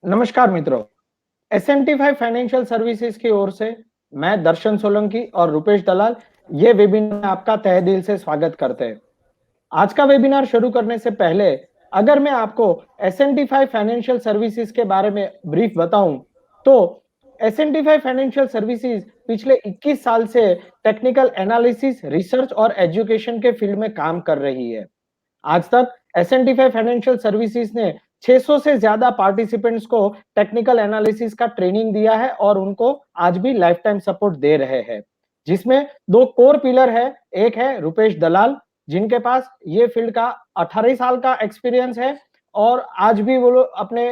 नमस्कार मित्रों। एस&T 5 financial services की ओर से मैं दर्शन सोलंकी और रुपेश दलाल ये वेबिनार में आपका तहे दिल से स्वागत करते हैं। आज का वेबिनार शुरू करने से पहले अगर मैं आपको एस&T 5 फाइनेंशियल सर्विसेज के बारे में ब्रीफ बताऊं तो एस&T 5 फाइनेंशियल सर्विसेज पिछले 21 साल से टेक्निकल एनालिसिस, रिसर्च और एजुकेशन के फील्ड में काम कर रही है। आज तक एस&T 5 फाइनेंशियल सर्विसेज ने 600 से ज्यादा पार्टिसिपेंट्स को टेक्निकल एनालिसिस का ट्रेनिंग दिया है और उनको आज भी लाइफ टाइम सपोर्ट दे रहे हैं, जिसमें दो कोर पिलर है। एक है रुपेश दलाल, जिनके पास ये फील्ड का 18 साल का एक्सपीरियंस है और आज भी वो लोग अपने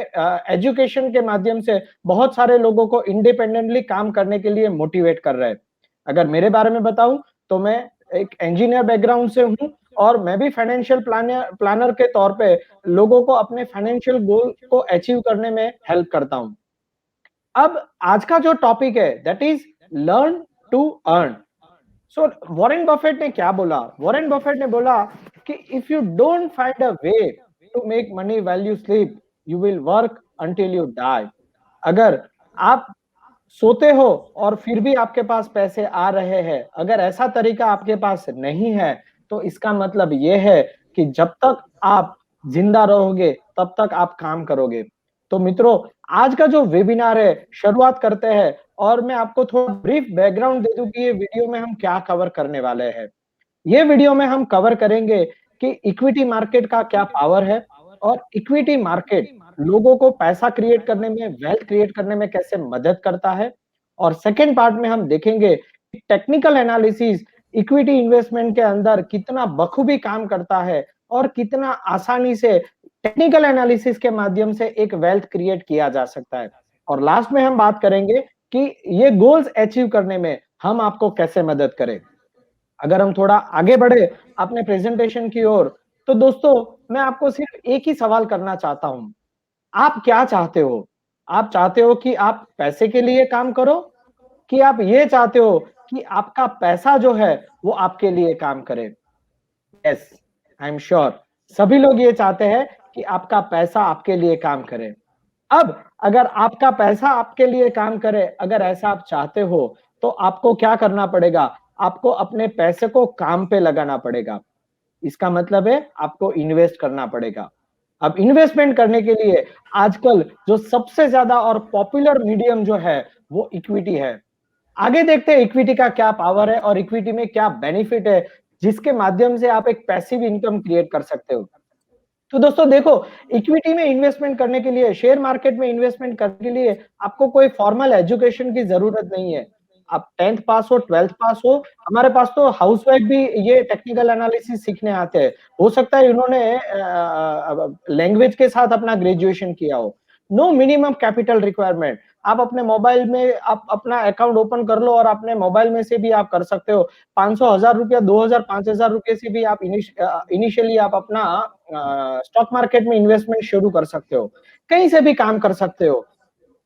एजुकेशन के माध्यम से बहुत सारे लोगों को इंडिपेंडेंटली काम करने के लिए मोटिवेट कर रहे हैं। अगर मेरे बारे में बताऊं तो मैं एक इंजीनियर बैकग्राउंड से हूं और मैं भी फाइनेंशियल प्लानर के तौर पे लोगों को अपने फाइनेंशियल गोल को अचीव करने में हेल्प करता हूं। अब आज का जो टॉपिक है that is learn to earn. So Warren Buffett ने क्या बोला? वॉरेन बफेट ने बोला कि if you don't find a way to make money while you sleep, you will work until you die. अगर आप सोते हो और फिर भी आपके पास पैसे आ रहे हैं, अगर ऐसा तरीका आपके पास नहीं है तो इसका मतलब ये है कि जब तक आप जिंदा रहोगे तब तक आप काम करोगे। तो मित्रों, आज का जो वेबिनार है शुरुआत करते हैं और मैं आपको थोड़ा ब्रीफ बैकग्राउंड दे दूं कि ये वीडियो में हम क्या कवर करने वाले हैं। ये वीडियो में हम कवर करेंगे कि इक्विटी मार्केट का क्या पावर है और इक्विटी मार्केट लोगों को पैसा क्रिएट करने में, वेल्थ क्रिएट करने में कैसे मदद करता है। और सेकेंड पार्ट में हम देखेंगे कि टेक्निकल एनालिसिस इक्विटी इन्वेस्टमेंट के अंदर कितना बखूबी काम करता है और कितना आसानी से टेक्निकल एनालिसिस के माध्यम से एक वेल्थ क्रिएट किया जा सकता है। और लास्ट में हम बात करेंगे कि ये गोल्स अचीव करने में हम आपको कैसे मदद करें। अगर हम थोड़ा आगे बढ़े अपने प्रेजेंटेशन की ओर, तो दोस्तों मैं आपको सिर्फ एक ही सवाल करना चाहता हूं। आप क्या चाहते हो? आप चाहते हो कि आप पैसे के लिए काम करो कि आप ये चाहते हो कि आपका पैसा जो है वो आपके लिए काम करे? यस, आई एम श्योर सभी लोग ये चाहते हैं कि आपका पैसा आपके लिए काम करे। अब अगर आपका पैसा आपके लिए काम करे, अगर ऐसा आप चाहते हो, तो आपको क्या करना पड़ेगा? आपको अपने पैसे को काम पे लगाना पड़ेगा। इसका मतलब है आपको इन्वेस्ट करना पड़ेगा। अब इन्वेस्टमेंट करने के लिए आजकल जो सबसे ज्यादा और पॉपुलर मीडियम जो है वो इक्विटी है। आगे देखते हैं इक्विटी का क्या पावर है और इक्विटी में क्या बेनिफिट है जिसके माध्यम से आप एक पैसिव इनकम क्रिएट कर सकते हो। तो दोस्तों देखो, इक्विटी में इन्वेस्टमेंट करने के लिए, शेयर मार्केट में इन्वेस्टमेंट करने के लिए आपको कोई फॉर्मल एजुकेशन की जरूरत नहीं है। आप 10th पास हो, 12th पास हो, हमारे पास तो हाउसवाइफ भी ये टेक्निकल एनालिसिस सीखने आते हैं। हो सकता है इन्होंने लैंग्वेज के साथ अपना ग्रेजुएशन किया हो। No minimum capital requirement. आप अपने मोबाइल में आप अपना अकाउंट ओपन कर लो और अपने मोबाइल में से भी आप कर सकते हो। 500, 1000 रुपया, 2000, 5000 रुपये से भी आप इनिशियली आप अपना स्टॉक मार्केट में इन्वेस्टमेंट शुरू कर सकते हो। कहीं से भी काम कर सकते हो।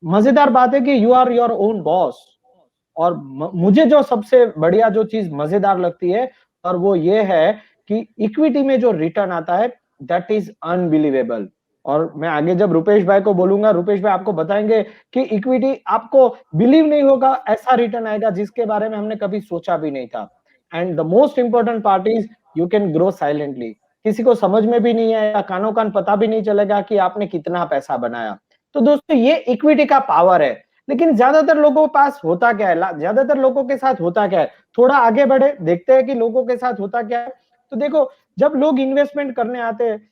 मजेदार बात है कि you are your own boss. और मुझे जो सबसे बढ़िया जो चीज मजेदार लगती है और वो ये है कि इक्विटी में जो रिटर्न आता है दैट इज अनबिलीवेबल। और मैं आगे जब रुपेश भाई को बोलूंगा, रुपेश भाई आपको बताएंगे कि इक्विटी आपको बिलीव नहीं होगा ऐसा रिटर्न आएगा जिसके बारे में हमने कभी सोचा भी नहीं था। And the most important part is you can grow silently. किसी को समझ में भी नहीं आएगा, कानों कान पता भी नहीं चलेगा कि आपने कितना पैसा बनाया। तो दोस्तों ये इक्विटी का पावर है। लेकिन ज्यादातर लोगों के पास होता क्या है, ज्यादातर लोगों के साथ होता क्या है? थोड़ा आगे बढ़े, देखते हैं कि लोगों के साथ होता क्या है। तो देखो, जब लोग इन्वेस्टमेंट करने आते हैं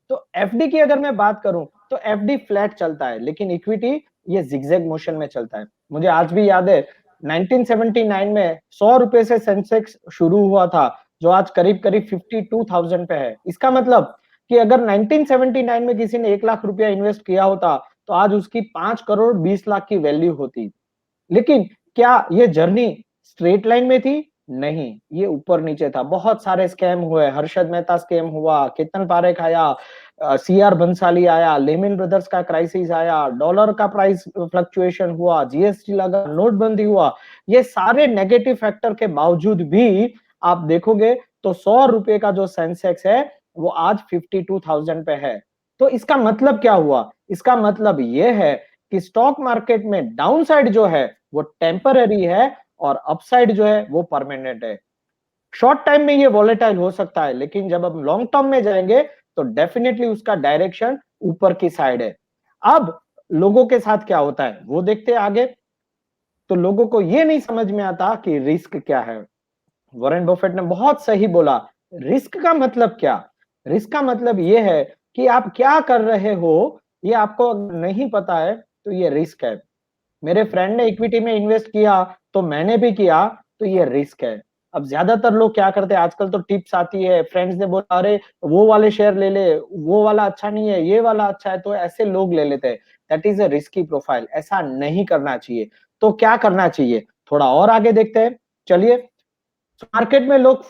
तो एफडी की अगर मैं बात करूं तो एफडी फ्लैट चलता है, लेकिन इक्विटी ये जिगजैग मोशन में चलता है। मुझे आज भी याद है 1979 में 100 रुपए से सेंसेक्स शुरू हुआ था, जो आज करीब करीब 52,000 पे है। इसका मतलब कि अगर 1979 में किसी ने 1 लाख रुपया इन्वेस्ट किया होता तो आज उसकी 5 करोड़ 20 लाख की वैल्यू होती। लेकिन क्या ये जर्नी स्ट्रेट लाइन में थी? नहीं, ये ऊपर नीचे था। बहुत सारे स्कैम हुए। हर्षद मेहता स्कैम हुआ, केतन पारेख आया, सीआर बंसाली आया, लेमन ब्रदर्स का क्राइसिस आया, डॉलर का प्राइस फ्लक्चुएशन हुआ, जीएसटी लगा, नोटबंदी हुआ। ये सारे नेगेटिव फैक्टर के बावजूद भी आप देखोगे तो 100 रुपए का जो सेंसेक्स है वो आज 52,000 पे है। तो इसका मतलब क्या हुआ? इसका मतलब ये है कि स्टॉक मार्केट में डाउन साइड जो है वो टेम्पररी है और अपसाइड जो है वो परमानेंट है। शॉर्ट टाइम में ये वॉलेटाइल हो सकता है, लेकिन जब हम लॉन्ग टर्म में जाएंगे तो डेफिनेटली उसका डायरेक्शन ऊपर की साइड है। अब लोगों के साथ क्या होता है वो देखते हैं आगे। तो लोगों को ये नहीं समझ में आता कि रिस्क क्या है। वॉरेन बफेट ने बहुत सही बोला, रिस्क का मतलब क्या? रिस्क का मतलब ये है कि आप क्या कर रहे हो, ये आपको अगर नहीं पता है तो ये रिस्क है। मेरे फ्रेंड ने इक्विटी में इन्वेस्ट किया तो मैंने भी किया, तो ये रिस्क है। अब ज्यादातर लोग क्या करते हैं, आजकल तो टिप्स आती है, फ्रेंड्स ने बोला अरे वो वाले शेयर ले ले, वो वाला अच्छा नहीं है, ये वाला अच्छा है, तो ऐसे लोग ले लेते हैं। That is a risky profile, ऐसा नहीं करना चाहिए। तो क्या करना चाहिए, थोड़ा और आगे देखते हैं। चलिए, मार्केट में लोग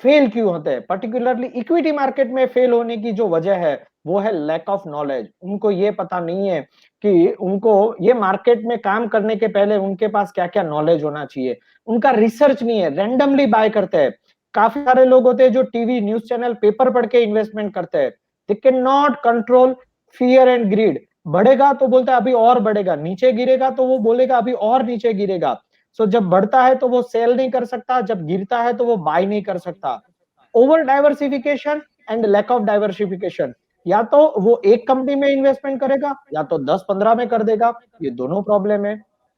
फेल क्यों होते हैं, पर्टिकुलरली इक्विटी मार्केट में फेल होने की जो वजह है वो है लैक ऑफ नॉलेज। उनको ये पता नहीं है कि उनको ये मार्केट में काम करने के पहले उनके पास क्या क्या नॉलेज होना चाहिए। उनका रिसर्च नहीं है, रैंडमली बाय करते हैं। काफी सारे लोग होते हैं जो टीवी न्यूज चैनल पेपर पढ़ के इन्वेस्टमेंट करते हैं। They can not control fear and greed. बढ़ेगा तो बोलता है अभी और बढ़ेगा, नीचे गिरेगा तो वो बोलेगा अभी और नीचे गिरेगा। सो जब बढ़ता है तो वो सेल नहीं कर सकता, जब गिरता है तो वो बाय नहीं कर सकता। Over diversification and lack of diversification, या तो वो एक कंपनी में इन्वेस्टमेंट करेगा या तो 10-15 में कर देगा, ये दोनों प्रॉब्लम है,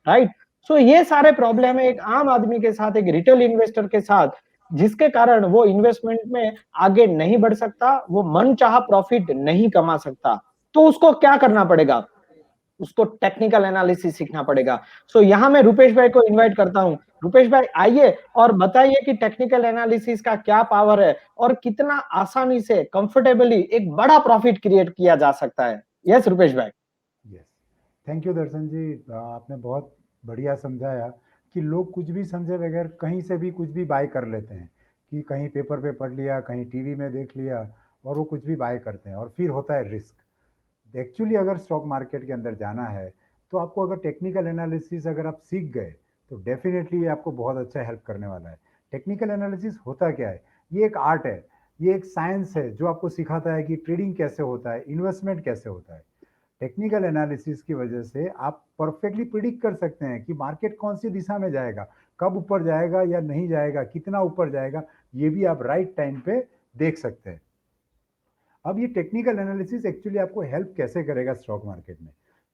राइट। सो ये सारे प्रॉब्लम है एक आम आदमी के साथ, एक रिटेल इन्वेस्टर के साथ, जिसके कारण वो इन्वेस्टमेंट में आगे नहीं बढ़ सकता, वो मन चाहा प्रॉफिट नहीं कमा सकता। तो उसको क्या करना पड़ेगा, उसको टेक्निकल एनालिसिस सीखना पड़ेगा। सो यहाँ मैं रुपेश भाई को इनवाइट करता हूँ। रुपेश भाई आइए और बताइए कि टेक्निकल एनालिसिस का क्या पावर है और कितना आसानी से कंफर्टेबली एक बड़ा प्रॉफिट क्रिएट किया जा सकता है। यस रुपेश भाई। यस, थैंक यू दर्शन जी। आपने बहुत बढ़िया समझाया कि लोग कुछ भी समझे बगैर कहीं से भी कुछ भी बाय कर लेते हैं, कि कहीं पेपर पे पढ़ लिया, कहीं टीवी में देख लिया, और वो कुछ भी बाय करते हैं और फिर होता है रिस्क। एक्चुअली अगर स्टॉक मार्केट के अंदर जाना है तो आपको अगर टेक्निकल एनालिसिस अगर आप सीख गए तो डेफिनेटली ये आपको बहुत अच्छा हेल्प करने वाला है। टेक्निकल एनालिसिस होता क्या है? ये एक आर्ट है, ये एक साइंस है जो आपको सिखाता है कि ट्रेडिंग कैसे होता है, इन्वेस्टमेंट कैसे होता है। टेक्निकल एनालिसिस की वजह से आप परफेक्टली प्रिडिक्ट कर सकते हैं कि मार्केट कौन सी दिशा में जाएगा, कब ऊपर जाएगा या नहीं जाएगा, कितना ऊपर जाएगा, ये भी आप राइट टाइम पे देख सकते हैं। अब ये टेक्निकल एनालिसिस एक्चुअली आपको हेल्प कैसे करेगा स्टॉक मार्केट में?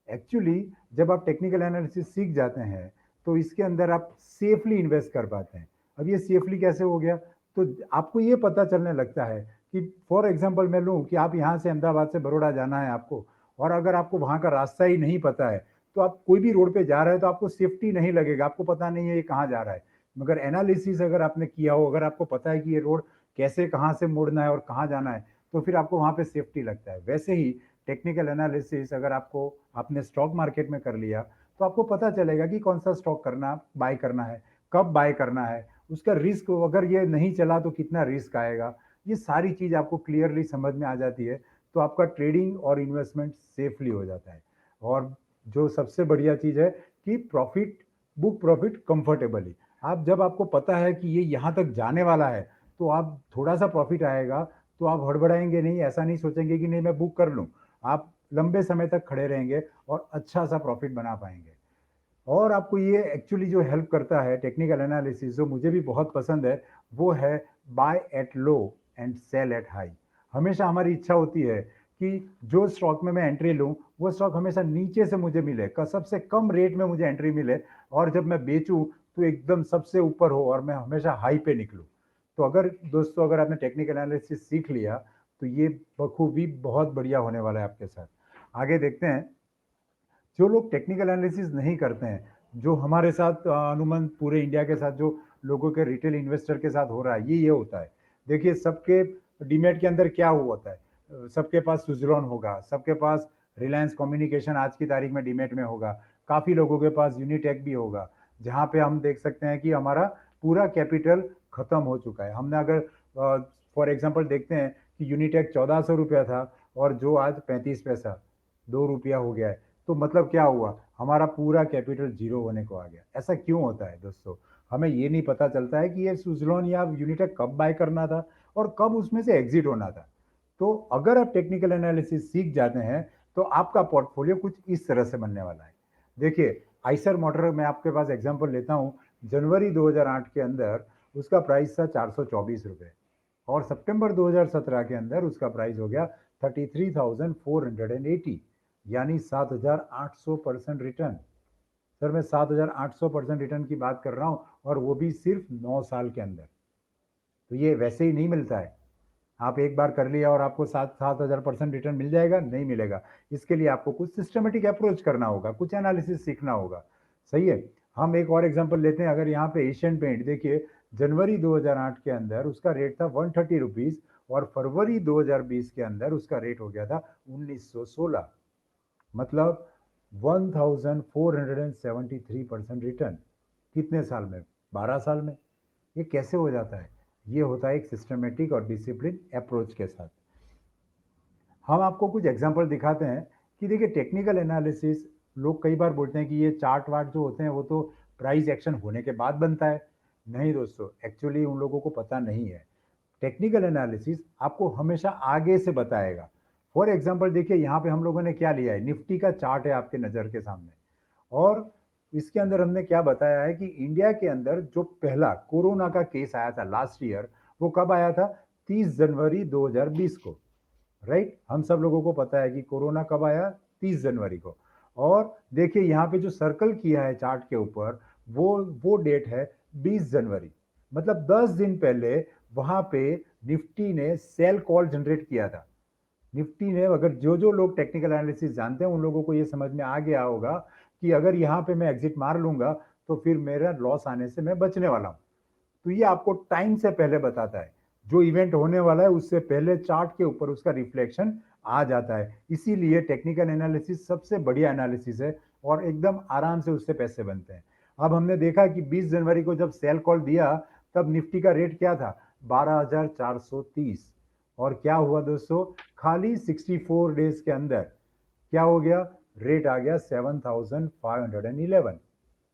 एक्चुअली जब आप टेक्निकल एनालिसिस सीख जाते हैं तो इसके अंदर आप सेफली इन्वेस्ट कर पाते हैं। अब ये सेफली कैसे हो गया? तो आपको ये पता चलने लगता है कि फॉर एग्जांपल मैं लूँ कि आप यहाँ से अहमदाबाद से बड़ौदा जाना है आपको, और अगर आपको वहाँ का रास्ता ही नहीं पता है तो आप कोई भी रोड पे जा रहे हैं तो आपको सेफ्टी नहीं लगेगा, आपको पता नहीं है ये कहाँ जा रहा है। मगर एनालिसिस अगर आपने किया हो, अगर आपको पता है कि ये रोड कैसे कहाँ से मुड़ना है और कहाँ जाना है, तो फिर आपको वहाँ पे सेफ्टी लगता है। वैसे ही टेक्निकल एनालिसिस अगर आपको आपने स्टॉक मार्केट में कर लिया तो आपको पता चलेगा कि कौन सा स्टॉक करना बाय करना है, कब बाय करना है, उसका रिस्क, अगर ये नहीं चला तो कितना रिस्क आएगा। ये सारी चीज़ आपको क्लियरली समझ में आ जाती है, तो आपका ट्रेडिंग और इन्वेस्टमेंट सेफली हो जाता है। और जो सबसे बढ़िया चीज़ है कि प्रॉफिट, बुक प्रॉफिट कंफर्टेबली। आप जब आपको पता है कि ये यहाँ तक जाने वाला है तो आप थोड़ा सा प्रॉफिट आएगा तो आप हड़बड़ाएंगे नहीं, ऐसा नहीं सोचेंगे कि नहीं मैं बुक कर लूँ। आप लंबे समय तक खड़े रहेंगे और अच्छा सा प्रॉफिट बना पाएंगे। और आपको ये एक्चुअली जो हेल्प करता है टेक्निकल एनालिसिस, जो मुझे भी बहुत पसंद है, वो है buy at low and sell at high. हमेशा हमारी इच्छा होती है कि जो स्टॉक में मैं एंट्री लूँ वो स्टॉक हमेशा नीचे से मुझे मिले, सबसे कम रेट में मुझे एंट्री मिले, और जब मैं बेचूँ तो एकदम सबसे ऊपर हो और मैं हमेशा हाई पे निकलूँ। तो अगर दोस्तों, अगर आपने टेक्निकल एनालिसिस सीख लिया तो ये बखूबी बहुत बढ़िया होने वाला है आपके साथ। आगे देखते हैं। जो लोग टेक्निकल एनालिसिस नहीं करते हैं, जो हमारे साथ अनुमान पूरे इंडिया के साथ जो लोगों के रिटेल इन्वेस्टर के साथ हो रहा है, ये होता है। देखिए, सबके डीमेट के अंदर क्या हुआ होता है, सबके पास सुजलॉन होगा, सबके पास रिलायंस कम्युनिकेशन आज की तारीख में डीमेट में होगा, काफ़ी लोगों के पास यूनिटेक भी होगा, जहाँ पे हम देख सकते हैं कि हमारा पूरा कैपिटल खत्म हो चुका है। हमने अगर फॉर एग्जांपल देखते हैं कि यूनिटेक 1400 रुपया था और जो आज 35 पैसा, 2 रुपया हो गया है, तो मतलब क्या हुआ, हमारा पूरा कैपिटल जीरो होने को आ गया। ऐसा क्यों होता है दोस्तों? हमें ये नहीं पता चलता है कि ये सुजलॉन या यूनिटेक कब बाय करना था और कब उसमें से एग्जिट होना था। तो अगर आप टेक्निकल एनालिसिस सीख जाते हैं तो आपका पोर्टफोलियो कुछ इस तरह से बनने वाला है। देखिए, आइसर मोटर मैं आपके पास एग्जांपल लेता हूँ, जनवरी 2008 के अंदर उसका प्राइस था 424 रुपये और सितंबर 2017 के अंदर उसका प्राइस हो गया 33,480, यानी 7,800% रिटर्न। सर मैं 7,800% रिटर्न की बात कर रहा हूँ और वो भी सिर्फ 9 साल के अंदर। तो ये वैसे ही नहीं मिलता है। आप एक बार कर लिया और आपको 7,000% रिटर्न मिल जाएगा? नहीं मिलेगा। इसके लिए आपको कुछ सिस्टमेटिक अप्रोच करना होगा, कुछ एनालिसिस सीखना होगा। सही है। हम एक और एग्जांपल लेते हैं। अगर यहाँ पे एशियन पेंट देखिए, जनवरी 2008 के अंदर उसका रेट था 130 रुपीज और फरवरी 2020 के अंदर उसका रेट हो गया था 1916। मतलब 1473% रिटर्न। कितने साल में? 12 साल में। ये कैसे हो जाता है? ये होता है एक सिस्टमेटिक और डिसिप्लिन अप्रोच के साथ। हम आपको कुछ एग्जांपल दिखाते हैं कि देखिए, टेक्निकल एनालिसिस, लोग कई बार बोलते हैं कि ये चार्ट वार्ट जो होते हैं वो तो प्राइस एक्शन होने के बाद बनता है। नहीं दोस्तों, एक्चुअली उन लोगों को पता नहीं है। टेक्निकल एनालिसिस आपको हमेशा आगे से बताएगा। फॉर एग्जांपल देखिए, यहाँ पे हम लोगों ने क्या लिया है, निफ्टी का चार्ट है आपके नज़र के सामने। और इसके अंदर हमने क्या बताया है कि इंडिया के अंदर जो पहला कोरोना का केस आया था लास्ट ईयर, वो कब आया था? 30 जनवरी 2020 को। राइट, हम सब लोगों को पता है कि कोरोना कब आया? 30 जनवरी को। और देखिए यहाँ पे जो सर्कल किया है चार्ट के ऊपर, वो डेट है 20 जनवरी। मतलब 10 दिन पहले वहां पे निफ्टी ने सेल कॉल जनरेट किया था। निफ्टी ने, अगर जो जो लोग टेक्निकल एनालिसिस जानते हैं उन लोगों को ये समझ में आ गया होगा कि अगर यहाँ पे मैं एग्जिट मार लूंगा तो फिर मेरा लॉस आने से मैं बचने वाला हूँ। तो ये आपको टाइम से पहले बताता है, जो इवेंट होने वाला है उससे पहले चार्ट के ऊपर उसका रिफ्लेक्शन आ जाता है। इसीलिए टेक्निकल एनालिसिस सबसे बढ़िया एनालिसिस है और एकदम आराम से उससे पैसे बनते हैं। अब हमने देखा कि 20 जनवरी को जब सेल कॉल दिया तब निफ्टी का रेट क्या था? 12,430। और क्या हुआ दोस्तों? खाली 64 डेज के अंदर क्या हो गया? रेट आ गया 7,511।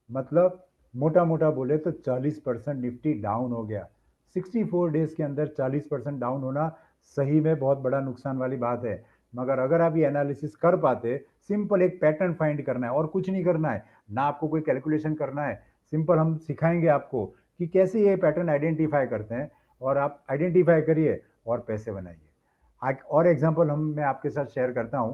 मतलब मोटा मोटा बोले तो 40% निफ्टी डाउन हो गया। 64 डेज के अंदर 40% डाउन होना सही में बहुत बड़ा नुकसान वाली बात है। मगर अगर आप ये एनालिसिस कर पाते, सिंपल एक पैटर्न फाइंड करना है और कुछ नहीं करना है, ना आपको कोई कैलकुलेशन करना है। सिंपल हम सिखाएंगे आपको कि कैसे ये पैटर्न आइडेंटिफाई करते हैं और आप आइडेंटिफाई करिए और पैसे बनाइए। और एग्जांपल मैं आपके साथ शेयर करता हूं।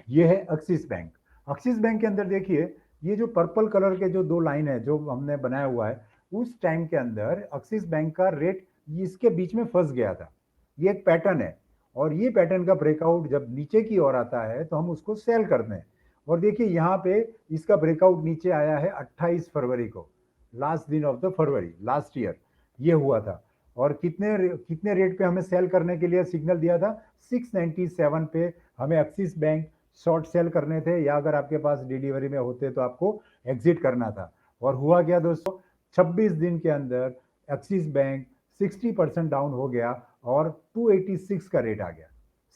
ये है एक्सिस बैंक। एक्सिस बैंक के अंदर देखिए, ये जो पर्पल कलर के जो दो लाइन है जो हमने बनाया हुआ है, उस टाइम के अंदर एक्सिस बैंक का रेट इसके बीच में फंस गया था। ये एक पैटर्न है और ये पैटर्न का ब्रेकआउट जब नीचे की ओर आता है तो हम उसको सेल करते हैं। और देखिए यहाँ पे इसका ब्रेकआउट नीचे आया है 28 फरवरी को, लास्ट दिन of the February last year ये हुआ था। और कितने रेट पे हमें सेल करने के लिए सिग्नल दिया था? 697 पे हमें एक्सिस बैंक शॉर्ट सेल करने थे, या अगर आपके पास डिलीवरी में होते तो आपको एग्जिट करना था। और हुआ क्या दोस्तों? 26 दिन के अंदर एक्सिस बैंक 60% डाउन हो गया और 286 का रेट आ गया।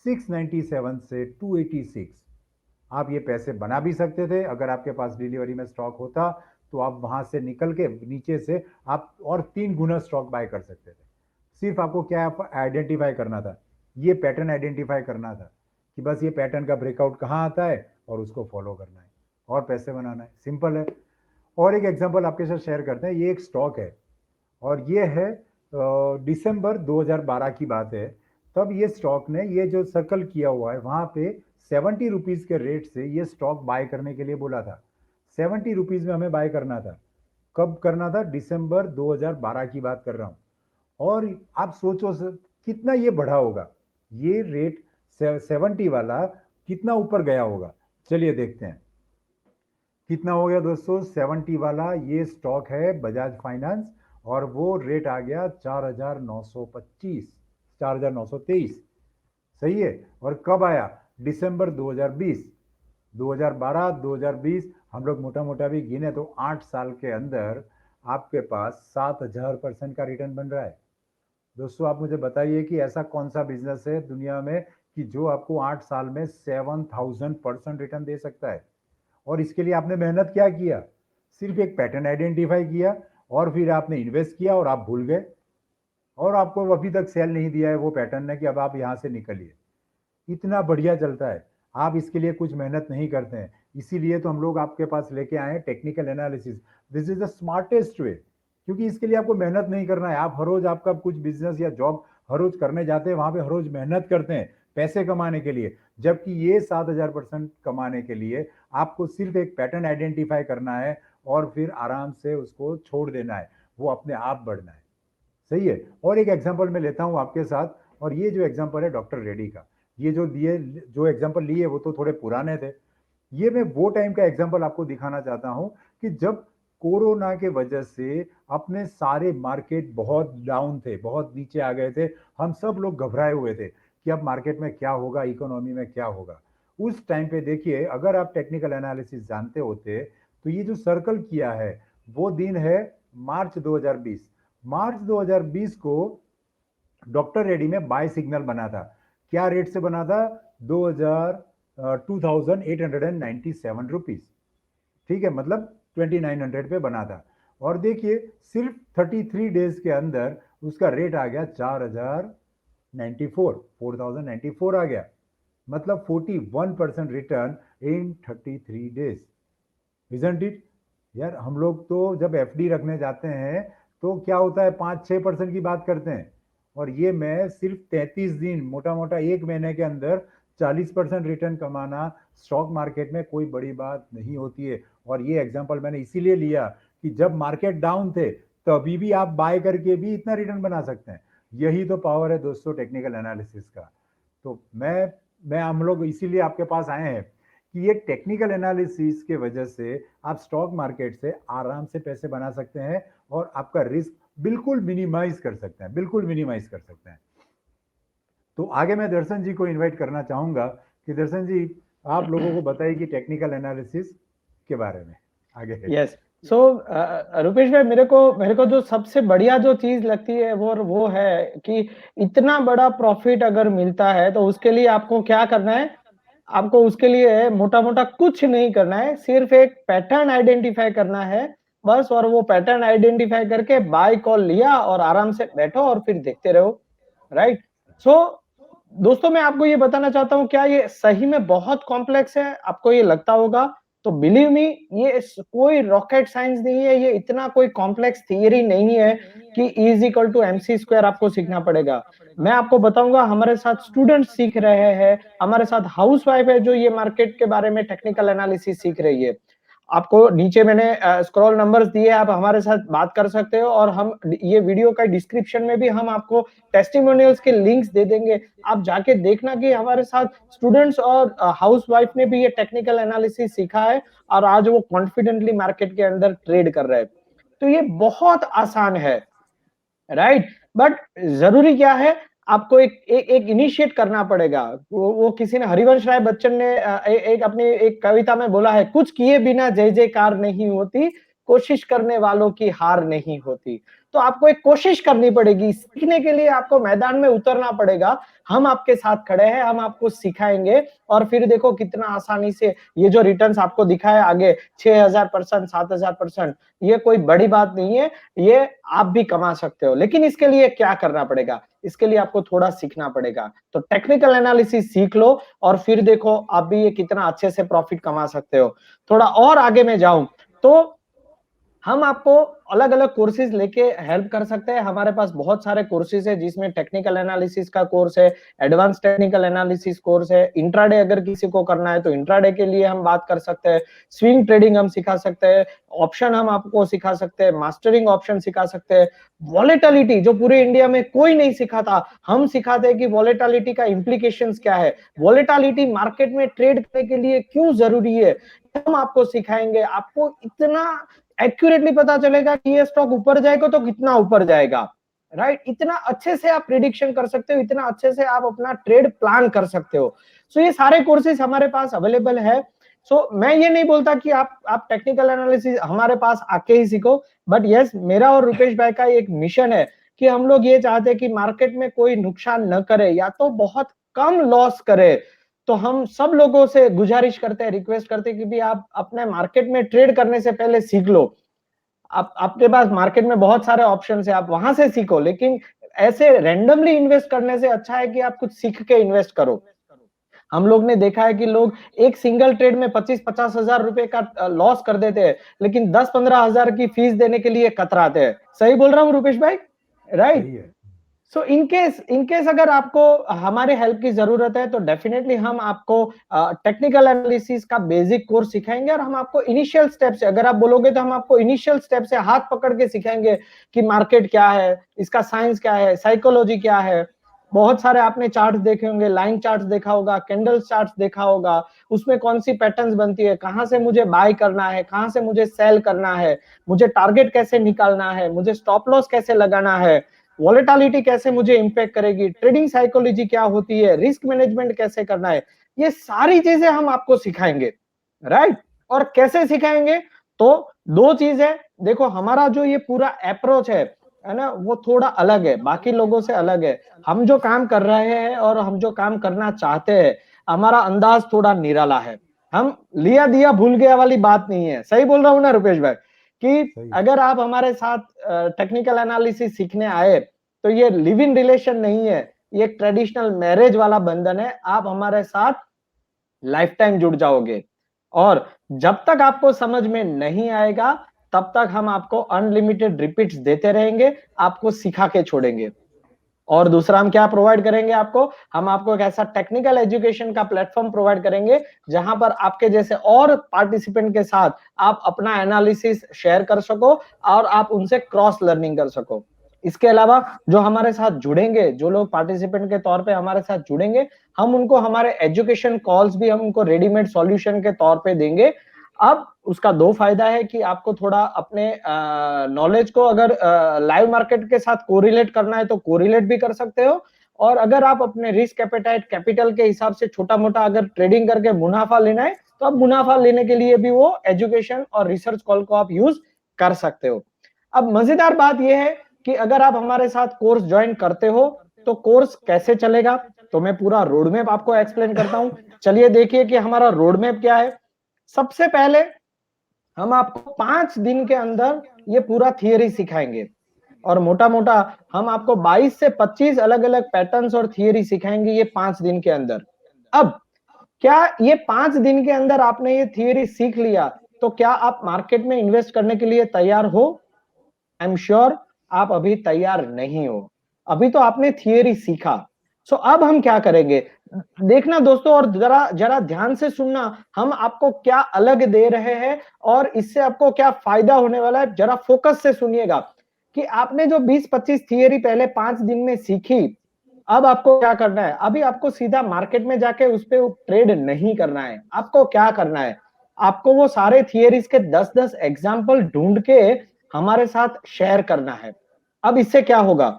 697 से 286। आप ये पैसे बना भी सकते थे, अगर आपके पास डिलीवरी में स्टॉक होता तो आप वहां से निकल के नीचे से आप और 3 गुना स्टॉक बाय कर सकते थे। सिर्फ आपको क्या आइडेंटिफाई करना था? ये पैटर्न आइडेंटिफाई करना था कि बस ये पैटर्न का ब्रेकआउट कहाँ आता है और उसको फॉलो करना है और पैसे बनाना है। सिंपल है। और एक एग्जांपल आपके साथ शेयर करते हैं। ये एक स्टॉक है और ये है दिसंबर 2012 की बात है। तब ये स्टॉक ने ये जो सर्कल किया हुआ है वहां पे 70 रुपीज के रेट से ये स्टॉक बाय करने के लिए बोला था। 70 रुपीज में हमें बाय करना था। कब करना था? दिसंबर 2012 की बात कर रहा हूं। और आप सोचो कितना ये बढ़ा होगा, ये रेट 70 वाला कितना ऊपर गया होगा। चलिए देखते हैं कितना हो गया दोस्तों। 70 वाला ये स्टॉक है बजाज फाइनेंस और वो रेट आ गया 4,925, 4,923। सही है। और कब आया? दिसंबर 2020। 2012 2020 हम लोग मोटा मोटा भी गिने तो 8 साल के अंदर आपके पास 7,000% का रिटर्न बन रहा है। दोस्तों आप मुझे बताइए कि ऐसा कौन सा बिजनेस है दुनिया में कि जो आपको 8 साल में 7,000% रिटर्न दे सकता है? और इसके लिए आपने मेहनत क्या किया? सिर्फ एक पैटर्न आइडेंटिफाई किया और फिर आपने इन्वेस्ट किया और आप भूल गए और आपको अभी तक सेल नहीं दिया है वो पैटर्न ने कि अब आप यहां से निकलिए। इतना बढ़िया चलता है। आप इसके लिए कुछ मेहनत नहीं करते हैं, इसीलिए तो हम लोग आपके पास लेके आए हैं technical analysis. This is the smartest way, क्योंकि इसके लिए आपको मेहनत नहीं करना है। आप हर रोज आपका कुछ बिजनेस या जॉब हर रोज करने जाते हैं, वहां पे हर रोज मेहनत करते हैं पैसे कमाने के लिए, जबकि ये 7,000% कमाने के लिए आपको सिर्फ एक पैटर्न आइडेंटिफाई करना है और फिर आराम से उसको छोड़ देना है, वो अपने आप बढ़ना है। सही है। और एक एग्जांपल मैं लेता हूं आपके साथ, और ये जो एग्जांपल है डॉक्टर रेड्डी का, ये जो एग्जांपल लिए वो तो थोड़े पुराने थे, ये मैं वो टाइम का एग्जांपल आपको दिखाना चाहता हूं कि जब कोरोना के वजह से अपने सारे मार्केट बहुत डाउन थे, बहुत नीचे आ गए थे, हम सब लोग घबराए हुए थे कि अब मार्केट में क्या होगा, इकोनॉमी में क्या होगा। उस टाइम पे देखिए, अगर आप टेक्निकल एनालिसिस जानते होते तो ये जो सर्कल किया है वो दिन है मार्च 2020। मार्च 2020 को डॉक्टर रेड्डी में बाय सिग्नल बना था। क्या रेट से बना था? 2897 रुपीज। ठीक है, मतलब 2900 पे बना था। और देखिए सिर्फ 33 डेज के अंदर उसका रेट आ गया 4094 आ गया, मतलब 41% return in 33 days. Isn't it यार? हम लोग तो जब एफडी रखने जाते हैं तो क्या होता है, 5-6% की बात करते हैं, और ये मैं सिर्फ 33 दिन, मोटा मोटा एक महीने के अंदर 40% रिटर्न कमाना स्टॉक मार्केट में कोई बड़ी बात नहीं होती है। और ये एग्जांपल मैंने इसीलिए लिया कि जब मार्केट डाउन थे तभी भी आप बाय करके भी इतना रिटर्न बना सकते हैं। यही तो पावर है दोस्तों टेक्निकल एनालिसिस का। तो मैं हम लोग इसीलिए आपके पास आए हैं कि ये टेक्निकल एनालिसिस के वजह से आप स्टॉक मार्केट से आराम से पैसे बना सकते हैं और आपका रिस्क बिल्कुल मिनिमाइज कर सकते हैं, बिल्कुल मिनिमाइज कर सकते हैं। तो आगे मैं दर्शन जी को इनवाइट करना चाहूंगा कि दर्शन जी आप लोगों को बताइए कि टेक्निकल एनालिसिस के बारे में आगे। यस। सो रुपेश भाई, मेरे को जो सबसे बढ़िया जो चीज लगती है वो है कि इतना बड़ा प्रॉफिट अगर मिलता है तो उसके लिए आपको क्या करना है। आपको उसके लिए मोटा मोटा कुछ नहीं करना है, सिर्फ एक पैटर्न आइडेंटिफाई करना है बस। और वो पैटर्न आइडेंटिफाई करके बाय कॉल लिया और आराम से बैठो और फिर देखते रहो। राइट। सो दोस्तों, मैं आपको ये बताना चाहता हूँ, क्या ये सही में बहुत कॉम्प्लेक्स है? आपको ये लगता होगा तो बिलीव मी, ये कोई रॉकेट साइंस नहीं है, ये इतना कोई कॉम्प्लेक्स थियरी नहीं है कि E is equal to MC square आपको सीखना पड़ेगा। मैं आपको बताऊंगा, हमारे साथ स्टूडेंट सीख रहे हैं, हमारे साथ हाउसवाइफ है जो ये मार्केट के बारे में टेक्निकल एनालिसिस सीख रही है। आपको नीचे मैंने स्क्रॉल नंबर्स दिए, आप हमारे साथ बात कर सकते हो, और हम ये वीडियो का डिस्क्रिप्शन में भी हम आपको टेस्टिमोनियल्स के लिंक्स दे देंगे। आप जाके देखना कि हमारे साथ स्टूडेंट्स और हाउसवाइफ ने भी ये टेक्निकल एनालिसिस सीखा है और आज वो कॉन्फिडेंटली मार्केट के अंदर ट्रेड कर रहे हैं। तो ये बहुत आसान है, राइट। बट जरूरी क्या है, आपको एक इनिशिएट करना पड़ेगा। वो किसी ने, हरिवंश राय बच्चन ने एक अपनी एक कविता में बोला है, कुछ किए बिना जय जयकार नहीं होती, कोशिश करने वालों की हार नहीं होती। तो आपको एक कोशिश करनी पड़ेगी, सीखने के लिए आपको मैदान में उतरना पड़ेगा। हम आपके साथ खड़े हैं, हम आपको सिखाएंगे, और फिर देखो कितना आसानी से ये जो रिटर्न्स आपको दिखाए आगे 6,000%, 7,000%, ये कोई बड़ी बात नहीं है, ये आप भी कमा सकते हो। लेकिन इसके लिए क्या करना पड़ेगा? इसके लिए आपको थोड़ा सीखना पड़ेगा। तो टेक्निकल एनालिसिस सीख लो और फिर देखो आप भी ये कितना अच्छे से प्रॉफिट कमा सकते हो। थोड़ा और आगे में जाऊं तो हम आपको अलग अलग कोर्सेज लेके हेल्प कर सकते हैं। हमारे पास बहुत सारे कोर्सेज है, जिसमें टेक्निकल एनालिसिस का कोर्स है, एडवांस टेक्निकल एनालिसिस कोर्स है, इंट्राडे अगर किसी को करना है तो इंट्राडे के लिए हम बात कर सकते हैं, स्विंग ट्रेडिंग हम सिखा सकते हैं, ऑप्शन हम आपको सिखा सकते हैं, मास्टरिंग ऑप्शन सिखा सकते हैं, वॉलेटिलिटी जो पूरे इंडिया में कोई नहीं सिखाता, हम सिखाते हैं कि वॉलेटिलिटी का इंप्लीकेशंस क्या है, वॉलेटिलिटी मार्केट में ट्रेड करने के लिए क्यों जरूरी है, हम आपको सिखाएंगे। आपको इतना एक्यूरेटली पता चलेगा कि ये स्टॉक ऊपर जाएगा तो कितना ऊपर जाएगा, राइट। इतना अच्छे से आप प्रिडिक्शन कर सकते हो, इतना अच्छे से आप अपना ट्रेड प्लान कर सकते हो। सो ये सारे कोर्सेज हमारे पास अवेलेबल है। सो मैं ये नहीं बोलता कि आप टेक्निकल एनालिसिस हमारे पास आके ही सीखो, बट यस, मेरा और रुपेश भाई का एक मिशन है कि हम लोग ये चाहते हैं कि मार्केट में कोई नुकसान न करे या तो बहुत कम लॉस करे। तो हम सब लोगों से गुजारिश करते हैं, रिक्वेस्ट करते हैं कि भी आप अपने मार्केट में ट्रेड करने से पहले सीख लो। आपके पास मार्केट में बहुत सारे ऑप्शंस है, आप वहां से सीखो, लेकिन ऐसे रैंडमली इन्वेस्ट करने से अच्छा है कि आप कुछ सीख के इन्वेस्ट करो। हम लोग ने देखा है कि लोग एक सिंगल ट्रेड में 25-50 हजार रुपए का लॉस कर देते हैं, लेकिन 10-15 हजार की फीस देने के लिए कतराते हैं। सही बोल रहा हूँ रुपेश भाई? राइट। सही है। सो इन केस अगर आपको हमारे हेल्प की जरूरत है तो डेफिनेटली हम आपको टेक्निकल एनालिसिस का बेसिक कोर्स सिखाएंगे, और हम आपको इनिशियल स्टेप से, अगर आप बोलोगे तो हम आपको इनिशियल स्टेप से हाथ पकड़ के सिखाएंगे कि मार्केट क्या है, इसका साइंस क्या है, साइकोलॉजी क्या है। बहुत सारे आपने चार्ट्स देखे होंगे, लाइन चार्ट्स देखा होगा, कैंडल चार्ट्स देखा होगा, उसमें कौन सी पैटर्न्स बनती है, कहां से मुझे बाय करना है, कहां से मुझे सेल करना है, मुझे टारगेट कैसे निकालना है, मुझे स्टॉप लॉस कैसे लगाना है, वॉलेटिलिटी कैसे मुझे इंपैक्ट करेगी, ट्रेडिंग साइकोलॉजी क्या होती है, रिस्क मैनेजमेंट कैसे करना है, ये सारी चीजें हम आपको सिखाएंगे। राइट। और कैसे सिखाएंगे? तो दो चीज है, देखो हमारा जो ये पूरा अप्रोच है ना, वो थोड़ा अलग है, बाकी लोगों से अलग है। हम जो काम कर रहे हैं और हम जो काम करना चाहते हैं, हमारा अंदाज थोड़ा निराला है। हम लिया दिया भूल गया वाली बात नहीं है। सही बोल रहा हूं ना रुपेश भाई? कि सही। अगर आप हमारे साथ टेक्निकल एनालिसिस सीखने आए तो ये लिव इन रिलेशन नहीं है, ये एक ट्रेडिशनल मैरिज वाला बंधन है। आप हमारे साथ लाइफ टाइम जुड़ जाओगे, और जब तक आपको समझ में नहीं आएगा तब तक हम आपको अनलिमिटेड रिपीट्स देते रहेंगे, आपको सिखा के छोड़ेंगे। और दूसरा हम क्या प्रोवाइड करेंगे आपको? हम आपको एक ऐसा टेक्निकल एजुकेशन का प्लेटफॉर्म प्रोवाइड करेंगे जहां पर आपके जैसे और पार्टिसिपेंट के साथ आप अपना एनालिसिस शेयर कर सको और आप उनसे क्रॉस लर्निंग कर सको। इसके अलावा जो हमारे साथ जुड़ेंगे, जो लोग पार्टिसिपेंट के तौर पे हमारे साथ जुड़ेंगे, हम उनको हमारे एजुकेशन कॉल्स भी हम उनको रेडीमेड सॉल्यूशन के तौर पे देंगे। अब उसका दो फायदा है कि आपको थोड़ा अपने नॉलेज को अगर लाइव मार्केट के साथ कोरिलेट करना है तो कोरिलेट भी कर सकते हो, और अगर आप अपने रिस्क एपेटाइट कैपिटल के हिसाब से छोटा मोटा अगर ट्रेडिंग करके मुनाफा लेना है तो आप मुनाफा लेने के लिए भी वो एजुकेशन और रिसर्च कॉल को आप यूज कर सकते हो। अब मजेदार बात यह है कि अगर आप हमारे साथ कोर्स ज्वाइन करते हो तो कोर्स कैसे चलेगा, तो मैं पूरा रोड मैप आपको एक्सप्लेन करता हूं। चलिए देखिए कि हमारा रोड मैप क्या है। सबसे पहले हम आपको 5 दिन के अंदर ये पूरा थियरी सिखाएंगे, और मोटा मोटा हम आपको 22 से 25 अलग अलग पैटर्न्स और थियरी सिखाएंगे ये 5 दिन के अंदर। अब क्या ये 5 दिन के अंदर आपने ये थियरी सीख लिया तो क्या आप मार्केट में इन्वेस्ट करने के लिए तैयार हो? आई एम श्योर आप अभी तैयार नहीं हो, अभी तो आपने थियरी सीखा। सो अब हम क्या करेंगे, देखना दोस्तों, और जरा जरा ध्यान से सुनना, हम आपको क्या अलग दे रहे हैं और इससे आपको क्या फायदा होने वाला है, जरा फोकस से सुनिएगा। कि आपने जो 20-25 थियरी पहले 5 दिन में सीखी, अब आपको क्या करना है? अभी आपको सीधा मार्केट में जाके उस पे ट्रेड नहीं करना है। आपको क्या करना है? आपको वो सारे थियरीज के 10-10 एग्जाम्पल ढूंढ के हमारे साथ शेयर करना है। अब इससे क्या होगा,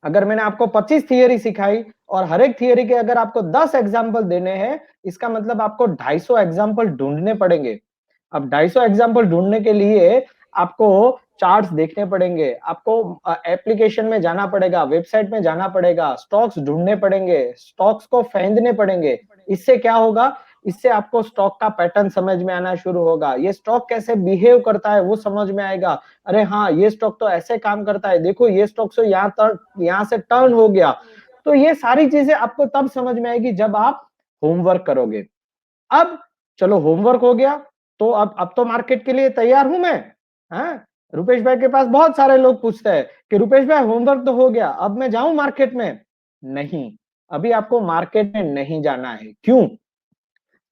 अगर मैंने आपको 25 थियरी सिखाई और हर एक थियरी के अगर आपको 10 एग्जाम्पल देने हैं, इसका मतलब आपको 250 एग्जाम्पल ढूंढने पड़ेंगे। अब 250 एग्जाम्पल ढूंढने के लिए आपको चार्ट्स देखने पड़ेंगे, आपको एप्लीकेशन में जाना पड़ेगा, वेबसाइट में जाना पड़ेगा, स्टॉक्स ढूंढने पड़ेंगे, स्टॉक्स को फेंदने पड़ेंगे। इससे क्या होगा, इससे आपको स्टॉक का पैटर्न समझ में आना शुरू होगा, ये स्टॉक कैसे बिहेव करता है वो समझ में आएगा। अरे हाँ, ये स्टॉक तो ऐसे काम करता है, देखो ये स्टॉक से यहाँ से टर्न हो गया। तो ये सारी चीजें आपको तब समझ में आएगी जब आप होमवर्क करोगे। अब चलो होमवर्क हो गया, तो अब तो मार्केट के लिए तैयार हूं मैं। हाँ, रुपेश भाई के पास बहुत सारे लोग पूछते हैं कि रुपेश भाई होमवर्क तो हो गया, अब मैं जाऊं मार्केट में? नहीं, अभी आपको मार्केट में नहीं जाना है। क्यों?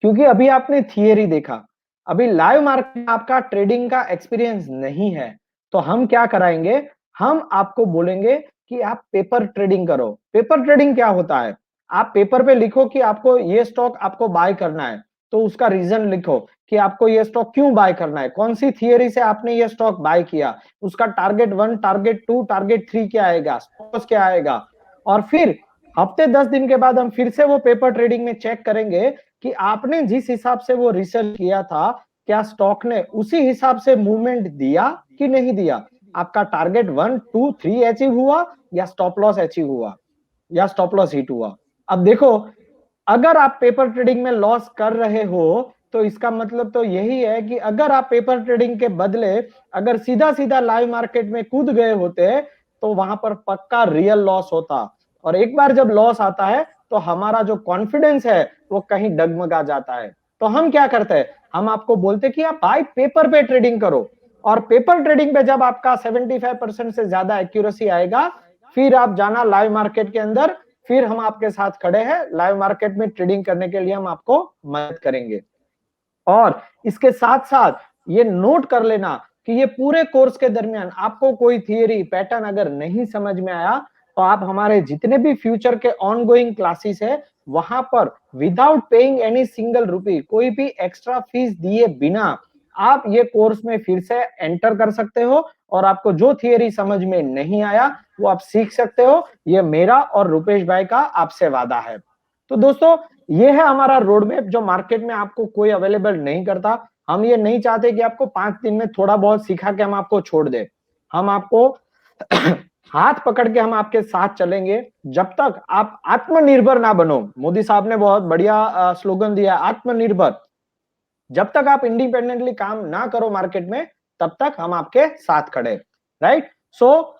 क्योंकि अभी आपने थियरी देखा, अभी लाइव मार्केट में आपका ट्रेडिंग का एक्सपीरियंस नहीं है। तो हम क्या कराएंगे, हम आपको बोलेंगे कि आप पेपर ट्रेडिंग करो। पेपर ट्रेडिंग क्या होता है? आप पेपर पे लिखो कि आपको ये स्टॉक आपको बाय करना है, तो उसका रीजन लिखो कि आपको ये स्टॉक क्यों बाय करना है, कौन सी थियरी से आपने ये स्टॉक बाय किया, उसका टारगेट 1, टारगेट 2, टारगेट 3 क्या आएगा, स्टॉप क्या आएगा। और फिर हफ्ते 10 दिन के बाद हम फिर से वो पेपर ट्रेडिंग में चेक करेंगे कि आपने जिस हिसाब से वो रिसर्च किया था, क्या स्टॉक ने उसी हिसाब से मूवमेंट दिया कि नहीं दिया, आपका टारगेट 1, 2, 3 अचीव हुआ या स्टॉप लॉस अचीव हुआ या स्टॉप लॉस हिट हुआ। अब देखो, अगर आप पेपर ट्रेडिंग में लॉस कर रहे हो तो इसका मतलब तो यही है कि अगर आप पेपर ट्रेडिंग के बदले अगर सीधा सीधा लाइव मार्केट में कूद गए होते तो वहां पर पक्का रियल लॉस होता। और एक बार जब लॉस आता है तो हमारा जो कॉन्फिडेंस है वो कहीं डगमगा जाता है। तो हम क्या करते हैं, हम आपको बोलते हैं कि आप भाई पेपर पे ट्रेडिंग करो, और पेपर ट्रेडिंग पे जब आपका 75% से ज्यादा एक्यूरेसी आएगा, फिर आप जाना लाइव मार्केट के अंदर, फिर हम आपके साथ खड़े हैं, लाइव मार्केट में ट्रेडिंग करने के लिए हम आपको मदद करेंगे। और इसके साथ साथ ये नोट कर लेना कि ये पूरे कोर्स के दरमियान आपको कोई थियरी पैटर्न अगर नहीं समझ में आया, तो आप हमारे जितने भी फ्यूचर के ऑनगोइंग क्लासेस है, वहां पर without paying any single rupee, कोई भी एक्स्ट्रा फीस दिए बिना आप ये कोर्स में फिर से एंटर कर सकते हो, और आपको जो थियरी समझ में नहीं आया वो आप सीख सकते हो। ये मेरा और रुपेश भाई का आपसे वादा है। तो दोस्तों, ये है हमारा रोड मैप जो मार्केट में आपको कोई अवेलेबल नहीं करता। हम ये नहीं चाहते कि आपको 5 दिन में थोड़ा बहुत सिखा के हम आपको छोड़ दे। हम आपको हाथ पकड़ के हम आपके साथ चलेंगे जब तक आप आत्मनिर्भर ना बनो। मोदी साहब ने बहुत बढ़िया स्लोगन दिया, आत्मनिर्भर। जब तक आप इंडिपेंडेंटली काम ना करो मार्केट में, तब तक हम आपके साथ खड़े। राइट। सो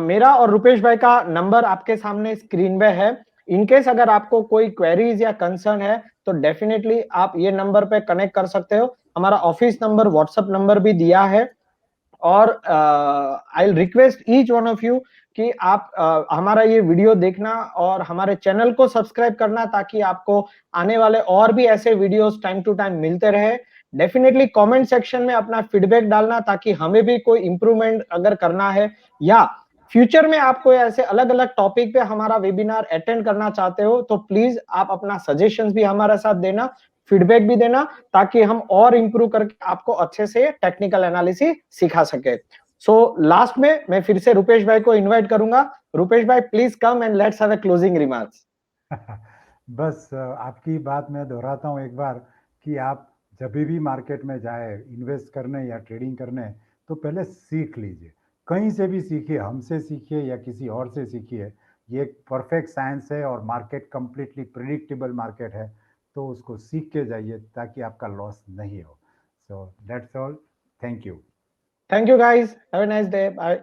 मेरा और रुपेश भाई का नंबर आपके सामने स्क्रीन पे है। इनकेस अगर आपको कोई क्वेरीज या कंसर्न है, तो डेफिनेटली आप ये नंबर पे कनेक्ट कर सकते हो। हमारा ऑफिस नंबर, व्हाट्सएप नंबर भी दिया है। और I will request each one of you कि आप हमारा ये वीडियो देखना और हमारे चैनल को सब्सक्राइब करना, ताकि आपको आने वाले और भी ऐसे वीडियोस टाइम टू टाइम मिलते रहे। डेफिनेटली कमेंट सेक्शन में अपना फीडबैक डालना, ताकि हमें भी कोई इंप्रूवमेंट अगर करना है, या फ्यूचर में आप कोई ऐसे अलग अलग टॉपिक पे हमारा वेबिनार अटेंड करना चाहते हो, तो प्लीज आप अपना सजेशंस भी हमारे साथ देना, फीडबैक भी देना, ताकि हम और इंप्रूव करके आपको अच्छे से टेक्निकल एनालिसिस सिखा सके। सो लास्ट में मैं फिर से रुपेश भाई को इनवाइट करूंगा। रुपेश भाई, please come and let's have a closing remarks. बस आपकी बात मैं दोहराता हूँ एक बार कि आप जब भी मार्केट में जाए इन्वेस्ट करने या ट्रेडिंग करने, तो पहले सीख लीजिए, कहीं से भी सीखिए, हमसे सीखिए या किसी और से सीखिए। ये एक परफेक्ट साइंस है और मार्केट कंप्लीटली प्रिडिक्टेबल मार्केट है, तो उसको सीख के जाइए ताकि आपका लॉस नहीं हो। So that's all, thank you. Thank you guys, have a nice day, bye.